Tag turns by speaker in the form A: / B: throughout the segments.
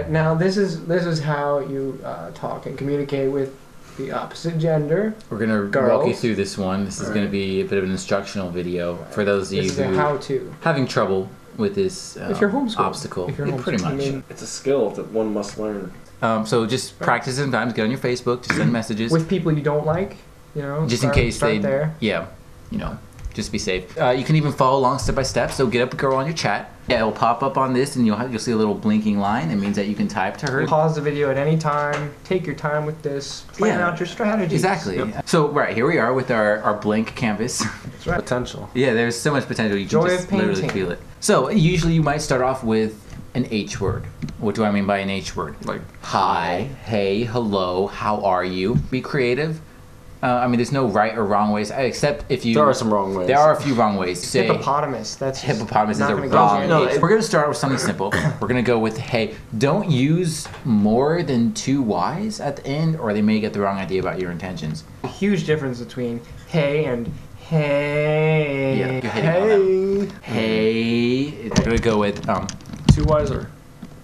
A: right, now this is how you talk and communicate with the opposite gender.
B: We're gonna walk you through this one. This is gonna be a bit of an instructional video for those of you who
A: how-to
B: having trouble with this
A: if you're
B: obstacle.
A: If you're
B: pretty much.
C: It's a skill that one must learn.
B: So just practice sometimes. Get on your Facebook to send messages
A: with people you don't like. You know,
B: just in case they.
A: There.
B: Yeah, you know, just be safe. You can even follow along step by step. So get up a girl on your chat. Yeah, it'll pop up on this, and you'll see a little blinking line. It means that you can type to her.
A: Pause the video at any time. Take your time with this. Plan out your strategy.
B: Exactly. Yep. So here we are with our blank canvas.
A: That's right.
C: Potential.
B: Yeah, there's so much potential. You can just literally feel it. So usually you might start off with an H word. What do I mean by an H word?
C: Like
B: hi, hey, hello, how are you? Be creative. I mean, there's no right or wrong ways, except if you...
C: There are some wrong ways.
B: There are a few wrong ways. Say,
A: hippopotamus. That's
B: hippopotamus is a wrong... We're going to start with something simple. We're going to go with, hey, don't use more than 2 Y's at the end, or they may get the wrong idea about your intentions.
A: A huge difference between hey and hey.
B: Yeah, you're hitting on that. Hey. We're going to go with...
C: 2 Y's or...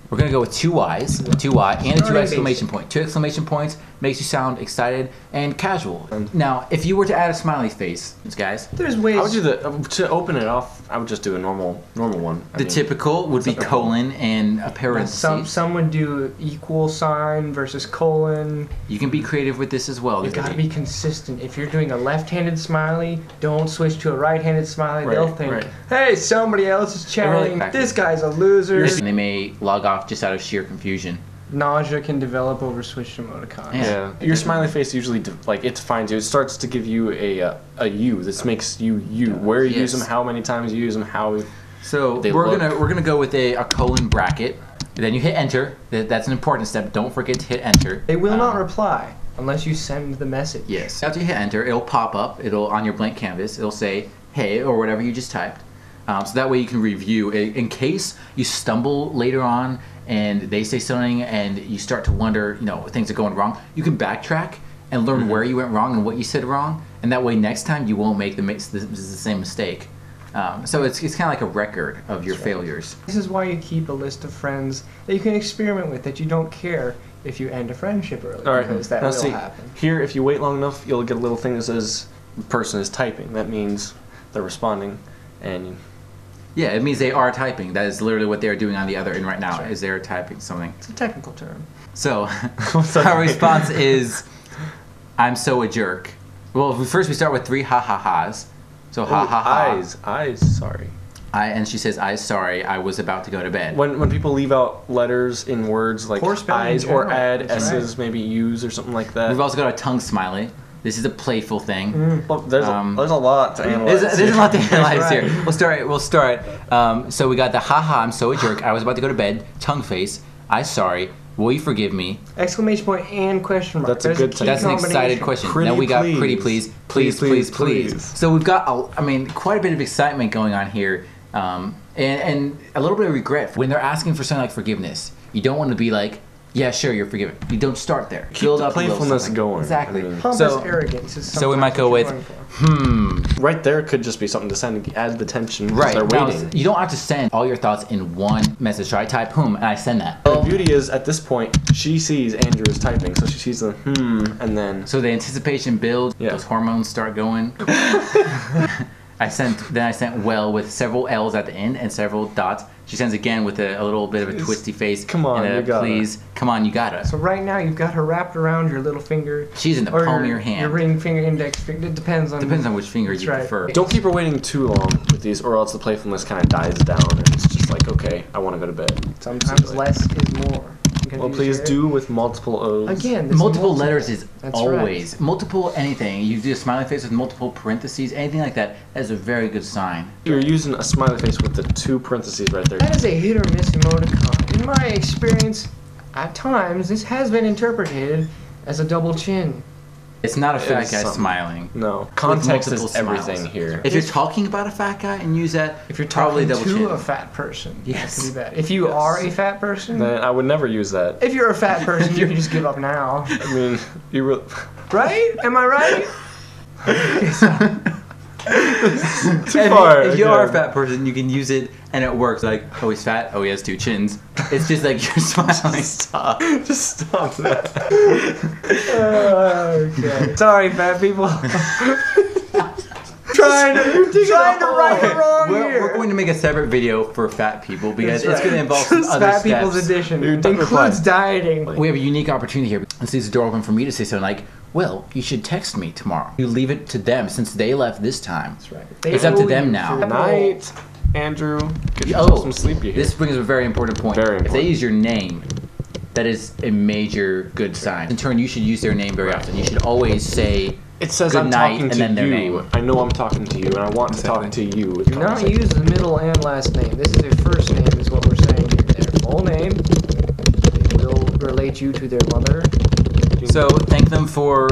B: We're going to go with 2 Y's, 2 Y, and a 2 exclamation point. 2 exclamation points makes you sound excited and casual. Now, if you were to add a smiley face, guys...
A: There's ways...
C: I would do to open it off, I would just do a normal one.
B: The typical would be colon and a parenthesis.
A: Some would do equal sign versus colon.
B: You can be creative with this as well.
A: You gotta be consistent. If you're doing a left-handed smiley, don't switch to a right-handed smiley. Right, they'll think, hey, somebody else is chatting. This guy's a loser.
B: And they may log off just out of sheer confusion.
A: Nausea can develop over switch to emoticons.
C: Yeah. Your smiley face usually it defines you. It starts to give you a you. This makes you you. Where you use them, how many times you use them, how.
B: So we're gonna go with a colon bracket. Then you hit enter. That's an important step. Don't forget to hit enter.
A: They will not reply unless you send the message.
B: Yes. After you hit enter, it'll pop up. It'll on your blank canvas. It'll say hey or whatever you just typed. So that way you can review in case you stumble later on and they say something and you start to wonder, things are going wrong. You can backtrack and learn where you went wrong and what you said wrong, and that way next time you won't make the same mistake. So it's kind of like a record of your failures.
A: This is why you keep a list of friends that you can experiment with, that you don't care if you end a friendship early.
C: All right.
A: Because that will happen.
C: Here, if you wait long enough, you'll get a little thing that says the person is typing. That means they're responding, and
B: yeah, it means they are typing. That is literally what they're doing on the other end right now, is they're typing something.
A: It's a technical term.
B: So, our response is, I'm so a jerk. Well, first we start with 3 ha-ha-has. So, ha-ha-ha.
C: Eyes, sorry.
B: And she says, eyes, sorry, I was about to go to bed.
C: When people leave out letters in words like eyes or add S's, maybe U's or something like that.
B: We've also got a tongue smiley. This is a playful thing.
C: Well, there's a lot to analyze.
B: There's a lot to analyze here. We'll start. So we got the haha, I'm so a jerk. I was about to go to bed. Tongue face. I sorry. Will you forgive me?
A: Exclamation point and question mark.
C: That's a good thing.
B: That's an excited question. Now we got pretty please. Please. So we've got quite a bit of excitement going on here, and a little bit of regret when they're asking for something like forgiveness. You don't want to be like, yeah, sure, you're forgiven. You don't start there.
C: Keep the playfulness going.
B: Exactly.
A: Pompous arrogance is
B: so we might go with,
C: Right there could just be something to send, add the tension.
B: Right.
C: They're waiting.
B: Now, you don't have to send all your thoughts in one message. So I type and I send that.
C: The beauty is, at this point, she sees Andrew is typing, so she sees the and then.
B: So the anticipation builds. Yeah. Those hormones start going. I sent well with several L's at the end and several dots. She sends again with a little bit of a twisty face.
C: Come on,
B: and
C: you got
B: please. Come on, you got it.
A: So right now you've got her wrapped around your little finger.
B: She's in the palm of your hand.
A: Your ring finger, index finger. It depends on
B: which finger you prefer.
C: Don't keep her waiting too long with these, or else the playfulness kind of dies down, and it's just like, okay, I want to go to bed.
A: Sometimes less is more.
C: Well, please do with multiple O's.
A: Again,
B: multiple letters is always right. Multiple anything. You do a smiley face with multiple parentheses, anything like that. That is a very good sign.
C: You're using a smiley face with the 2 parentheses right there.
A: That is a hit or miss emoticon. In my experience, at times this has been interpreted as a double chin.
B: It's not a fat guy smiling.
C: No. Context is everything here.
B: If you're talking about a fat guy and use that,
A: if you're talking to a fat person,
B: yes.
A: That could be bad. If you are a fat person,
C: then I would never use that.
A: If you're a fat person, you can just give up now.
C: I mean, you really...
A: Right? Am I right?
B: If you are a fat person, you can use it and it works. Like, oh, he's fat. Oh, he has 2 chins. It's just like you're smiling.
C: Stop. Just stop that.
A: Okay. Sorry, fat people. trying to right or wrong here.
B: We're going to make a separate video for fat people because it's going to involve some other
A: fat
B: steps.
A: people's edition. It includes dieting.
B: We have a unique opportunity here. This is the door open for me to say something like, well, you should text me tomorrow. You leave it to them since they left this time.
A: That's right.
B: It's up to them now.
C: Good night, Andrew. Get yourself some sleep here.
B: This brings up a very important point.
C: Very important.
B: If they use your name, that is a major good sign. In turn, you should use their name very often. You should always say,
C: it says
B: good
C: I'm
B: night,
C: talking
B: and
C: to
B: then their
C: you.
B: name.
C: I know I'm talking to you, and I want to talk to you.
A: Do not use the middle and last name. This is their first name, is what we're saying here. Their full name. They will relate you to their mother.
B: So thank them for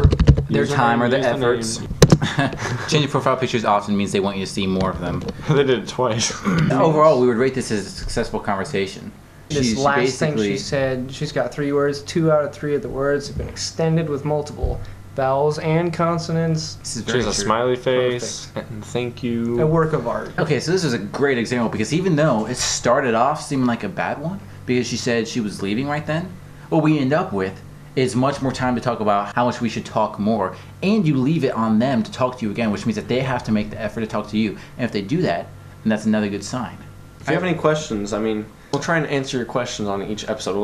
B: their time or their efforts. Changing profile pictures often means they want you to see more of them.
C: They did it twice.
B: Overall, we would rate this as a successful conversation.
A: This last thing she said, she's got 3 words. 2 out of 3 of the words have been extended with multiple vowels and consonants.
B: This is
C: She has a smiley face, and thank you.
A: A work of art.
B: Okay, so this is a great example because even though it started off seeming like a bad one because she said she was leaving right then, what we end up with is much more time to talk about how much we should talk more, and you leave it on them to talk to you again, which means that they have to make the effort to talk to you, and if they do that, then that's another good sign.
C: If you have any questions, I mean, we'll try and answer your questions on each episode.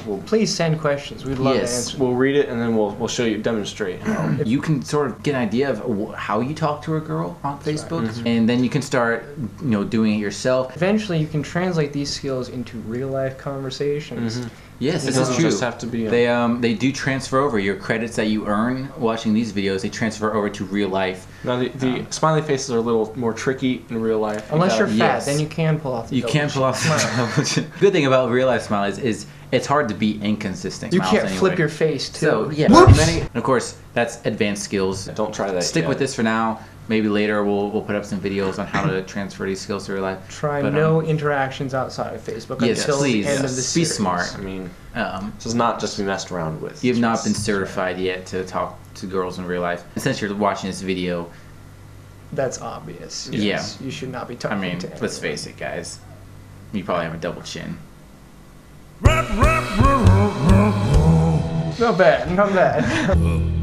C: We'll
A: please send questions. We'd love to answer.
C: We'll read it and then we'll show you, demonstrate.
B: You can sort of get an idea of how you talk to a girl on Facebook, and then you can start, doing it yourself.
A: Eventually, you can translate these skills into real life conversations.
B: Yes, this is true. Just have to be, they do transfer over your credits that you earn watching these videos. They transfer over to real life.
C: Now the smiley faces are a little more tricky in real life.
A: Unless you're fat, then you can pull off the double chin.
B: The good thing about real life smileys is it's hard to be inconsistent.
A: You can't flip your face too.
B: So yeah, and of course that's advanced skills.
C: Don't try that.
B: Stick with this for now. Maybe later we'll put up some videos on how to transfer these skills to real life.
A: Try no interactions outside of Facebook until the end of the series.
B: Be smart.
C: I mean, this is not just to be messed around with.
B: You have not been certified yet to talk to girls in real life. And since you're watching this video,
A: that's obvious.
B: Yes,
A: you should not be talking to anyone.
B: Let's face it, guys. You probably have a double chin.
A: Not bad, not bad.